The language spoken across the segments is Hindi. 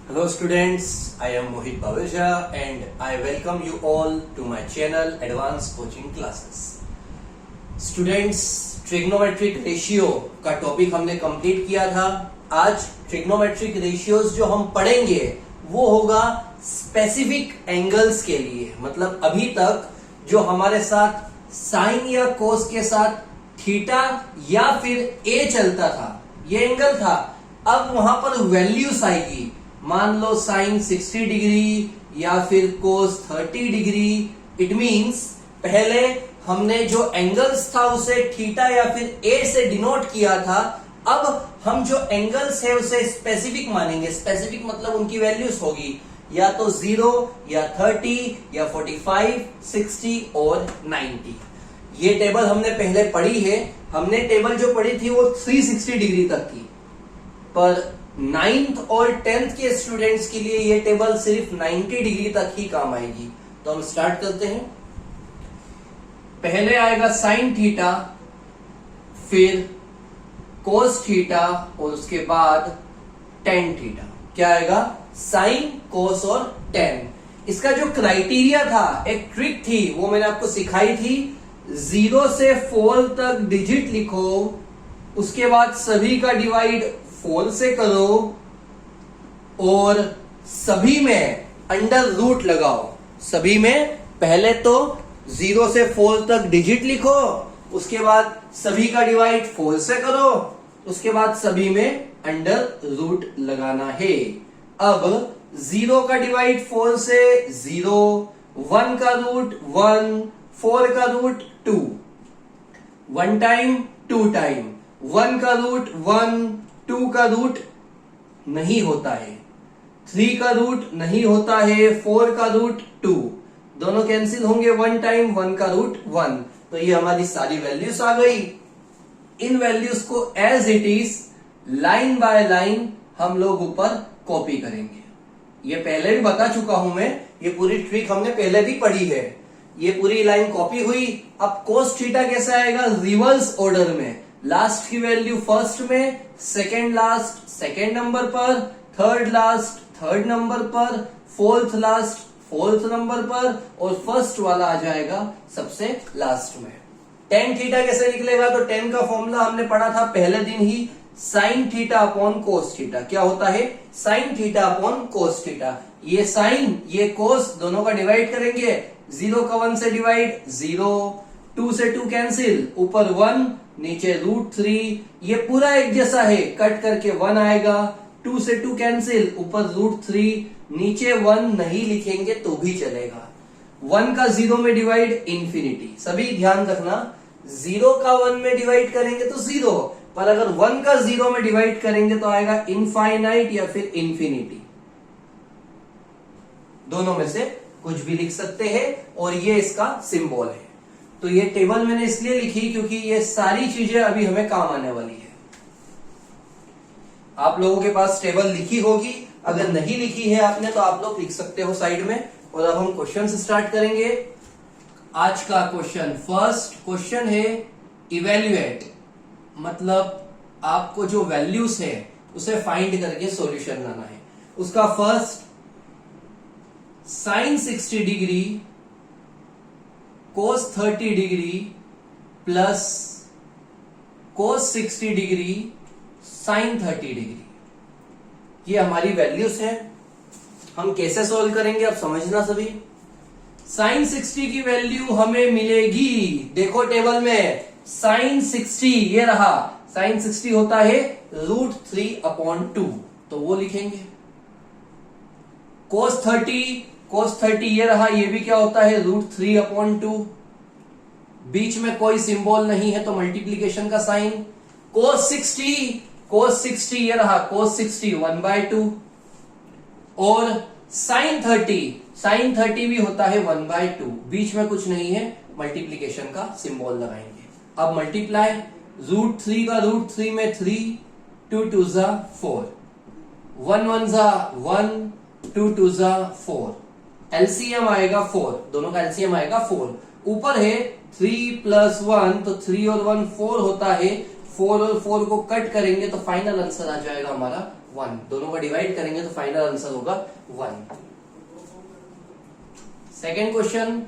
Hello students, I am Mohit Baweja and I welcome you all to my channel Advanced Coaching Classes. Students, trigonometric ratio का टॉपिक हमने कंप्लीट किया था. आज ट्रिग्नोमेट्रिक रेशियोज जो हम पढ़ेंगे वो होगा स्पेसिफिक एंगल्स के लिए. मतलब अभी तक जो हमारे साथ साइन या कोस के साथ थीटा या फिर ए चलता था, ये एंगल था. अब वहां पर वैल्यूज आएगी. मान लो साइन 60 डिग्री या फिर कोस 30 डिग्री. इट मींस पहले हमने जो एंगल्स था उसे थीटा या फिर ए से डिनोट किया था. अब हम जो एंगल्स है उसे स्पेसिफिक मानेंगे. स्पेसिफिक मतलब उनकी वैल्यूज होगी या तो 0 या 30 या 45, 60 और 90. ये टेबल हमने पहले पढ़ी है. हमने टेबल जो पढ़ी थी वो 360 डिग्री तक की, पर 9th और 10th के स्टूडेंट्स के लिए ये टेबल सिर्फ 90 डिग्री तक ही काम आएगी. तो हम स्टार्ट करते हैं. पहले आएगा साइन थीटा, फिर कोस थीटा और उसके बाद टेन थीटा. क्या आएगा? साइन, कोस और टेन. इसका जो क्राइटेरिया था, एक ट्रिक थी, वो मैंने आपको सिखाई थी. 0 से 4 तक डिजिट लिखो, उसके बाद सभी का डिवाइड 4 से करो और सभी में अंडर रूट लगाओ. सभी में पहले तो 0 से 4 तक डिजिट लिखो, उसके बाद सभी का डिवाइड 4 से करो, उसके बाद सभी में अंडर रूट लगाना है. अब 0 का डिवाइड 4 से 0, 1 का रूट 1, 4 का रूट 2, 1 टाइम 2 टाइम, 1 का रूट 1, 2 का रूट नहीं होता है, 3 का रूट नहीं होता है, 4 का रूट 2, दोनों कैंसिल होंगे. 1 टाइम 1 का रूट 1. तो ये हमारी सारी वैल्यूज आ गई. इन वैल्यूज को as it is line by line हम लोग ऊपर कॉपी करेंगे. ये पहले भी बता चुका हूं मैं, ये पूरी ट्रिक हमने पहले भी पढ़ी है. ये पूरी लाइन कॉपी हुई. अब कोस थीटा कैसे आएगा? रिवर्स ऑर्डर में. लास्ट की वैल्यू फर्स्ट में, सेकेंड लास्ट सेकेंड नंबर पर, थर्ड लास्ट थर्ड नंबर पर, फोर्थ लास्ट फोर्थ नंबर पर और फर्स्ट वाला आ जाएगा सबसे लास्ट में. टेन थीटा कैसे निकलेगा? तो टेन का फॉर्मूला हमने पढ़ा था पहले दिन ही. Sine theta upon cos theta. क्या होता है? Sine theta upon cos theta. ये साइन ये कोस दोनों का डिवाइड करेंगे. 0 का 1 से डिवाइड 0, 2 से 2 कैंसिल, ऊपर 1 नीचे रूट 3. ये पूरा एक जैसा है, कट करके 1 आएगा. 2 से 2 कैंसिल, ऊपर रूट 3, नीचे 1 नहीं लिखेंगे तो भी चलेगा. 1 का 0 में डिवाइड इंफिनिटी. सभी ध्यान रखना, 0 का 1 में डिवाइड करेंगे तो 0, पर अगर 1 का 0 में डिवाइड करेंगे तो आएगा इनफाइनाइट या फिर इंफिनिटी. दोनों में से कुछ भी लिख सकते हैं और ये इसका सिंबल है. तो ये टेबल मैंने इसलिए लिखी क्योंकि ये सारी चीजें अभी हमें काम आने वाली है. आप लोगों के पास टेबल लिखी होगी, अगर नहीं लिखी है आपने तो आप लोग लिख सकते हो साइड में. और अब हम क्वेश्चन से स्टार्ट करेंगे. आज का क्वेश्चन, फर्स्ट क्वेश्चन है इवेल्युएट. मतलब आपको जो वैल्यूज है उसे फाइंड करके सॉल्यूशन लाना है. उसका first, sine 60 degree cos 30 degree plus cos 60 degree sine 30 degree. ये हमारी वैल्यूज है. हम कैसे सॉल्व करेंगे अब समझना सभी. साइन 60 की वैल्यू हमें मिलेगी, देखो टेबल में, साइन 60 ये रहा. साइन 60 होता है √3/2, तो वो लिखेंगे. कोस 30 ये रहा, ये भी क्या होता है? √3/2. बीच में कोई सिंबल नहीं है तो मल्टीप्लीकेशन का साइन. कोस 60 ये रहा, कोस 60 1/2. और साइन 30 भी होता है 1/2. बीच में कुछ नहीं है, मल्टीप्लीकेशन का सिंबल लगाएंगे. अब मल्टीप्लाई, √3 का √3 में 3, 2 2 4, 1 1 1, 2 2 4. एलसीएम आएगा 4, दोनों का एलसीएम आएगा 4. ऊपर है 3 + 1, तो 3 और 1 4 होता है. 4 और 4 को कट करेंगे तो फाइनल आंसर आ जाएगा हमारा 1। दोनों को डिवाइड करेंगे तो फाइनल आंसर होगा 1। सेकेंड क्वेश्चन,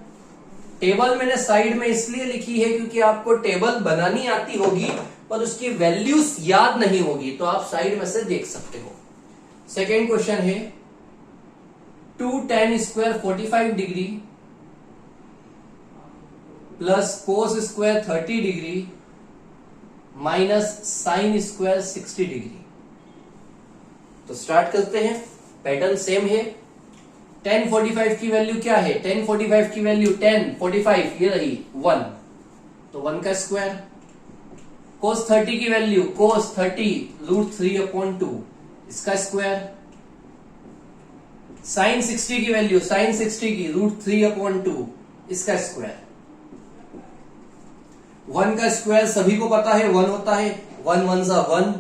टेबल मैंने साइड में इसलिए लिखी है क्योंकि आपको टेबल बनानी आती होगी पर उसकी वैल्यूज याद नहीं होगी, तो आप साइड में से देख सकते हो। सेकेंड क्वेश्चन है 2 tan square 45 degree plus cos square 30 degree minus sine square 60 degree. तो स्टार्ट करते हैं। पैटर्न सेम है। tan 45 की वैल्यू क्या है? tan 45 की वैल्यू 10 45 ये रही 1, तो 1 का स्क्वायर। cos 30 की वैल्यू cos 30 √3/2 इसका स्क्वायर। sin 60 की वैल्यू sin 60 की √3/2 इसका स्क्वायर। 1 का स्क्वायर सभी को पता है 1 होता है, 1 1 सा 1,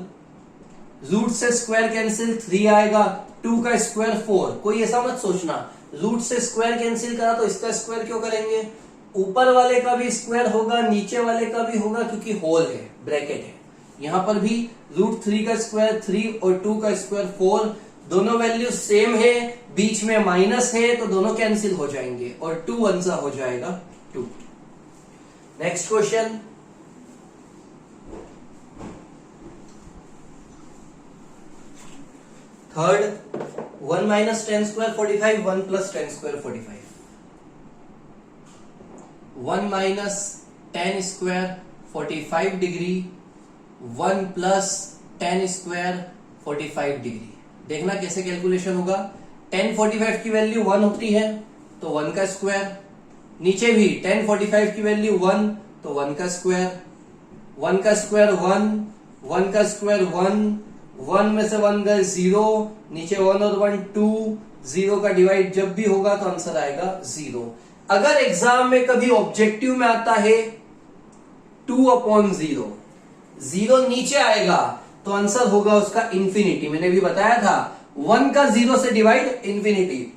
रूट से स्क्वायर कैंसिल 3 आएगा, 2 का स्क्वायर 4। कोई ऐसा मत सोचना रूट से स्क्वायर कैंसिल करा तो इसका स्क्वायर क्यों करेंगे, ऊपर वाले का भी स्क्वायर होगा नीचे वाले का भी होगा क्योंकि होल है, ब्रैकेट है। यहां पर भी √3 का स्क्वायर 3 और 2 का स्क्वायर 4, दोनों वैल्यू सेम है, बीच में माइनस है तो दोनों कैंसिल हो जाएंगे और 2 1 सा हो जाएगा 2। Next question, third 1 minus tan square 45 1 plus tan square 45। 1 minus tan square 45 degree 1 plus tan square 45 degree. देखना कैसे कैलकुलेशन होगा। tan 45 की वैल्यू 1 होती है तो 1 का स्क्वायर, नीचे भी tan 45 की वैल्यू 1 तो 1 का स्क्वायर, 1 का स्क्वायर 1, 1 का स्क्वायर 1, 1 में से 1 गए 0, नीचे 1 और 1 2, 0 का डिवाइड जब भी होगा तो आंसर आएगा 0। अगर एग्जाम में कभी ऑब्जेक्टिव में आता है 2/0, 0 नीचे आएगा तो आंसर होगा उसका इंफिनिटी। मैंने भी बताया था 1 का 0 से डिवाइड इंफिनिटी,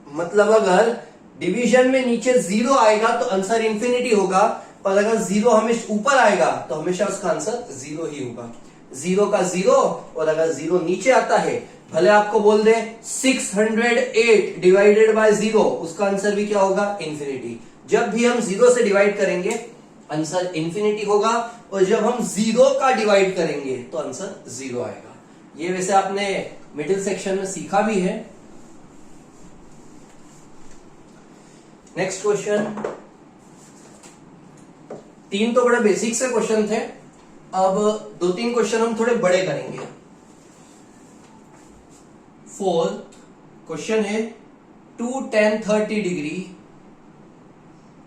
मतलब अगर डिवीजन में नीचे 0 आएगा तो आंसर इंफिनिटी होगा, पर अगर 0 हमेशा ऊपर आएगा तो हमेशा उसका आंसर 0 ही होगा। 0 का 0 और अगर 0 नीचे आता है, भले आपको बोल दे 608 डिवाइडेड बाय 0, उसका आंसर भी क्या होगा? इंफिनिटी। जब भी हम 0 से डिवाइड करेंगे आंसर इंफिनिटी होगा और जब हम 0 का डिवाइड करेंगे तो आंसर 0 आएगा। ये वैसे आपने मिडिल सेक्शन में सीखा भी है। नेक्स्ट क्वेश्चन, 3 तो बड़े बेसिक से क्वेश्चन थे, अब 2-3 क्वेश्चन हम थोड़े बड़े करेंगे। फोर्थ क्वेश्चन है 2 tan 30 degree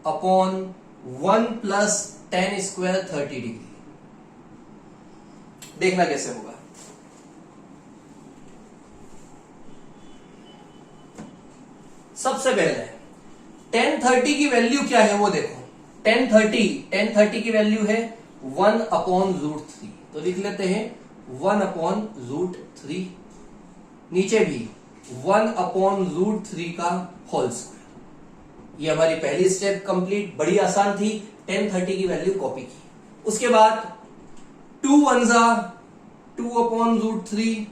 upon 1 plus tan square 30 degree. देखना कैसे होगा। सबसे पहले tan 30 की वैल्यू क्या है वो देखो। tan 30 की वैल्यू है 1/√3, तो लिख लेते हैं 1/√3। नीचे भी 1/√3 का होल स्क्वायर। ये हमारी पहली स्टेप कंप्लीट, बड़ी आसान थी। tan 30 की वैल्यू कॉपी की। उसके बाद 2 1 2/√3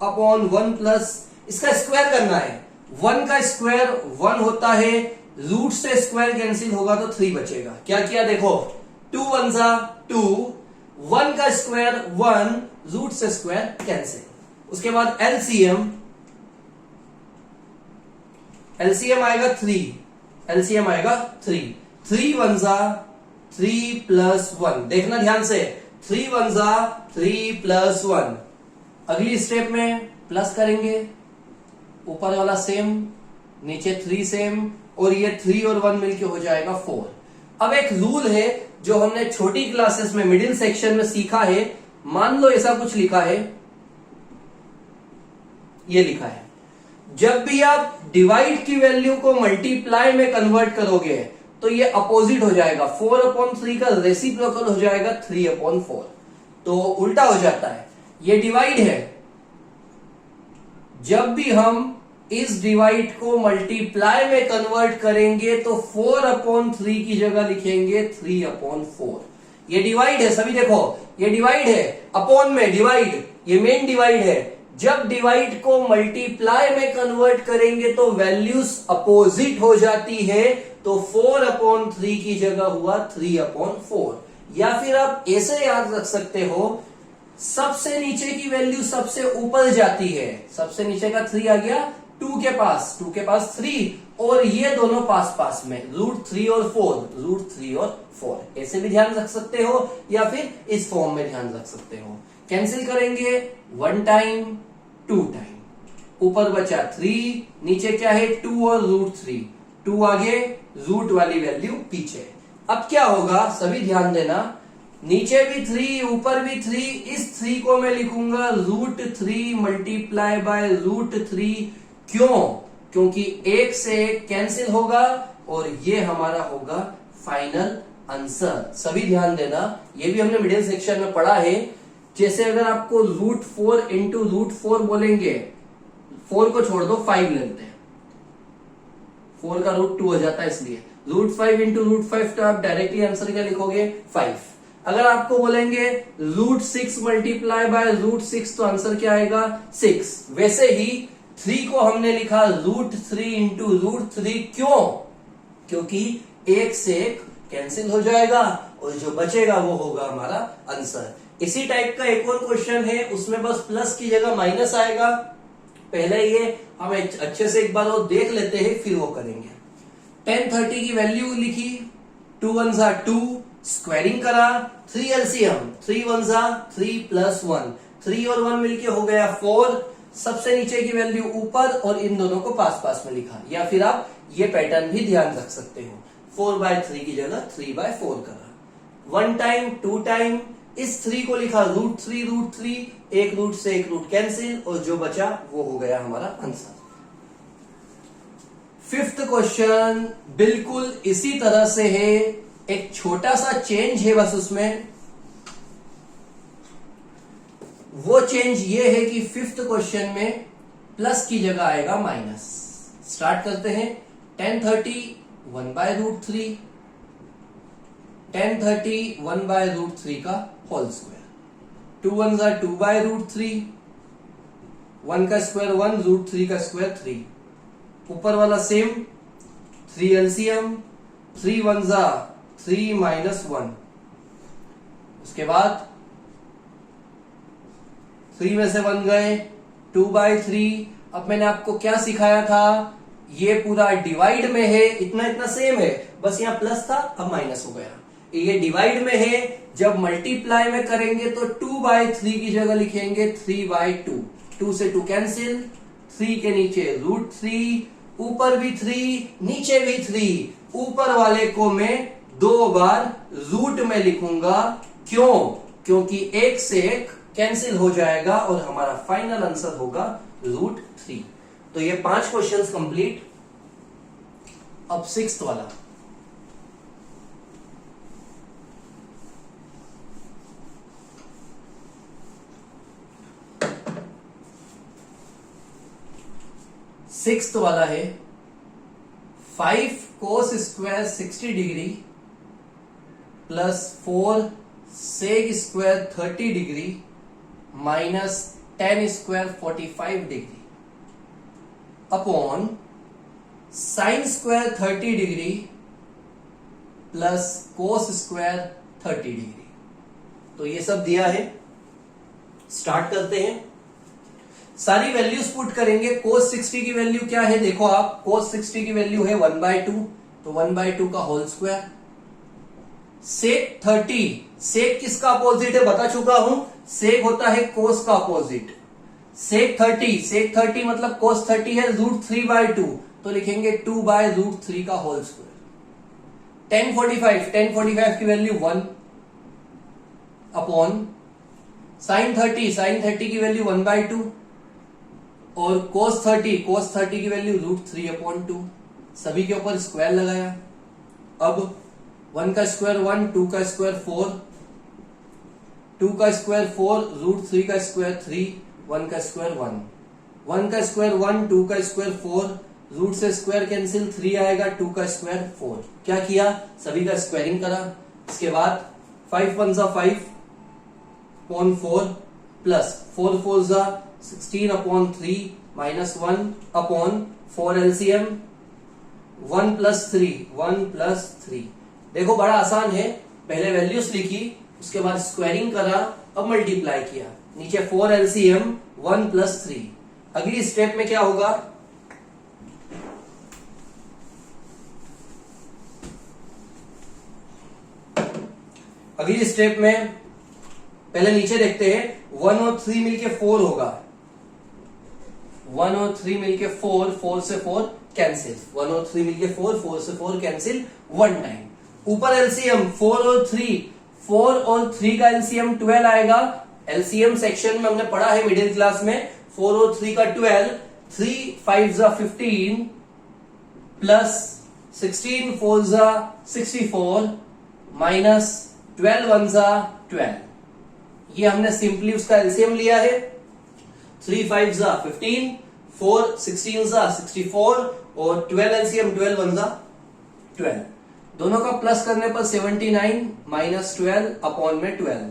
अपॉन 1 प्लस, इसका स्क्वायर करना है। 1 का स्क्वायर 1 होता है, रूट से स्क्वायर कैंसिल होगा तो 3 बचेगा। क्या किया देखो, 2 1 2, 1 का स्क्वायर 1, रूट से स्क्वायर कैंसिल। उसके बाद एलसीएम आएगा 3, एलसीएम आएगा 3, 3 1 3 प्लस 1। देखना ध्यान से, 3 1 3 प्लस 1। अगली स्टेप में प्लस करेंगे, ऊपर वाला सेम, नीचे 3 सेम, और ये 3 और 1 मिलके हो जाएगा 4। अब एक रूल है जो हमने छोटी क्लासेस में मिडिल सेक्शन में सीखा है। मान लो ऐसा कुछ लिखा है, ये लिखा है, जब भी आप डिवाइड की वैल्यू को मल्टीप्लाई में कन्वर्ट करोगे तो ये अपोजिट हो जाएगा। 4/3 का रेसिप्रोकल हो जाएगा 3/4, तो उल्टा हो जाता है। ये डिवाइड है, जब भी हम इस डिवाइड को मल्टीप्लाई में कन्वर्ट करेंगे तो 4/3 की जगह लिखेंगे 3/4। ये डिवाइड है, सभी देखो ये डिवाइड है, अपॉन में डिवाइड, ये मेन डिवाइड है। जब डिवाइड को मल्टीप्लाई में कन्वर्ट करेंगे तो वैल्यूज अपोजिट हो जाती है, तो 4/3 की जगह हुआ 3/4। या फिर आप ऐसे याद रख सकते हो, सबसे नीचे की वैल्यू सबसे ऊपर जाती है, सबसे नीचे का 3 आ गया 2 के पास, 3 और ये दोनों पास पास में √3 और 4, √3 और 4 ऐसे भी ध्यान रख सकते हो, या फिर इस फॉर्म में ध्यान रख सकते हो। कैंसिल करेंगे 1 टाइम 2 टाइम, ऊपर बचा 3, नीचे क्या है 2 और √3, 2 आगे, रूट वाली वैल्यू पीछे। अब क्या होगा, सभी ध्यान देना, नीचे भी 3 ऊपर भी 3, इस 3 को मैं लिखूंगा √3 मल्टीप्लाई बाय √3। क्यों? क्योंकि एक से एक कैंसिल होगा और ये हमारा होगा फाइनल आंसर। सभी ध्यान देना, ये भी हमने मिडिल सेक्शन में पढ़ा है। जैसे अगर आपको √4 इंटू √4 बोलेंगे, 4 को छोड़ दो 5 लेते हैं, 4 का √2 हो जाता है, इसलिए √5 इंटू √5, तो आप डायरेक्टली आंसर क्या लिखोगे 5। अगर आपको बोलेंगे √6 मल्टीप्लाई बाय √6, तो आंसर क्या आएगा 6। वैसे ही 3 को हमने लिखा √3 इंटू √3। क्यों? क्योंकि एक से एक कैंसिल हो जाएगा और जो बचेगा वो होगा हमारा आंसर। इसी टाइप का एक और क्वेश्चन है, उसमें बस प्लस की जगह माइनस आएगा। पहले ये हम अच्छे से एक बार वो देख लेते हैं, फिर वो करेंगे। 1030 की वैल्यू लिखी, 2 1 जा 2, स्क्वायरिंग करा, 3 एलसीएम, 3 1 जा 3 प्लस 1, 3 और 1 मिलके हो गया 4। सबसे नीचे की वैल्यू ऊपर और इन दोनों को पास पास में लिखा, या फिर आप ये पैटर्न भी ध्यान रख सकते हो, 4/3 की जगह 3/4 करा। 1 टाइम 2 टाइम, इस 3 को लिखा √3, एक रूट से एक रूट कैंसिल, और जो बचा वो हो गया हमारा आंसर। 5th क्वेश्चन बिल्कुल इसी तरह से है, एक छोटा सा चेंज है बस उसमें। वो चेंज ये है कि 5th क्वेश्चन में प्लस की जगह आएगा माइनस। स्टार्ट करते हैं। 1030 1/√3, 1030 1/√3 का होल स्क्वायर, 2 1 जा 2/√3, 1 का स्क्वायर 1, √3 का स्क्वायर 3, ऊपर वाला सेम, 3 एलसीएम, 3 1 जा 3 माइनस 1, उसके बाद 3 में से 1 गए, 2/3। अब मैंने आपको क्या सिखाया था, ये पूरा डिवाइड में है, इतना इतना सेम है, बस यहाँ प्लस था अब माइनस हो गया। ये डिवाइड में है, जब मल्टीप्लाई में करेंगे तो 2/3 की जगह लिखेंगे 3/2, 2 से 2 कैंसिल, 3 के नीचे √3, ऊपर भी 3 नीचे भी 3, ऊपर वाले को मैं 2 बार रूट में लिखूंगा। क्यों? क्योंकि एक से एक कैंसिल हो जाएगा और हमारा फाइनल आंसर होगा √3। तो ये 5 क्वेश्चंस कंप्लीट। अब 6th वाला, है 5 cos square 60 degree plus 4 sec square 30 degree minus tan square 45 degree upon sin square 30 degree plus cos square 30 degree. तो ये सब दिया है। स्टार्ट करते हैं। सारी वैल्यूज पुट करेंगे। cos 60 की वैल्यू क्या है, देखो आप, cos 60 की वैल्यू है 1/2, तो 1/2 का होल स्क्वायर। sec 30, sec किसका अपोजिट है बता चुका हूं, sec होता है cos का अपोजिट। sec 30 मतलब cos 30 है √3/2, तो लिखेंगे 2/√3 का होल स्क्वायर। tan 45 की वैल्यू 1 अपॉन sin 30 की वैल्यू 1/2 और cos 30 की वैल्यू √3/2। सभी के ऊपर स्क्वायर लगाया। अब 1 का स्क्वायर 1, 2 का स्क्वायर 4, 2 का स्क्वायर 4, √3 का स्क्वायर 3, 1 का स्क्वायर 1, 1 का स्क्वायर 1, 2 का स्क्वायर 4, रूट से स्क्वायर कैंसिल 3 आएगा, 2 का स्क्वायर 4। क्या किया, सभी का स्क्वायरिंग करा। इसके बाद 5 1 जा 5 अपॉन 4 प्लस 4 4 जा 16 upon 3 minus 1 upon 4 LCM 1 plus 3। देखो बड़ा आसान है, पहले वैल्यूज लिखी, उसके बाद स्क्वायरिंग करा, अब मल्टीप्लाई किया, नीचे 4 एलसीएम 1 प्लस 3। अगली स्टेप में क्या होगा, अगली स्टेप में पहले नीचे देखते हैं, 1 और 3 मिलके 4 होगा, 1 और 3 मिलके 4 से 4 कैंसिल, 1 और 3 मिलके 4 से 4 कैंसिल 1 टाइम। ऊपर एलसीएम 4 और 3 का एलसीएम 12 आएगा। एलसीएम सेक्शन में हमने पढ़ा है मिडिल क्लास में, 4 और 3 का 12, 3 5 जा 15 प्लस 16 4 जा 64 माइनस 12 1 जा 12। ये हमने सिंपली उसका एलसीएम लिया है, 3 5 जा 15, 4 16 जा 64 और 12 एलसीएम 12 1 जा 12। दोनों का प्लस करने पर 79 माइनस 12 अपॉन में 12,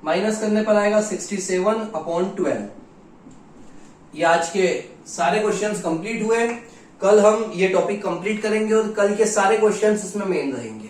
माइनस करने पर आएगा 67 अपॉन 12। ये आज के सारे क्वेश्चंस कंप्लीट हुए। कल हम ये टॉपिक कंप्लीट करेंगे और कल के सारे क्वेश्चंस इसमें मेन रहेंगे।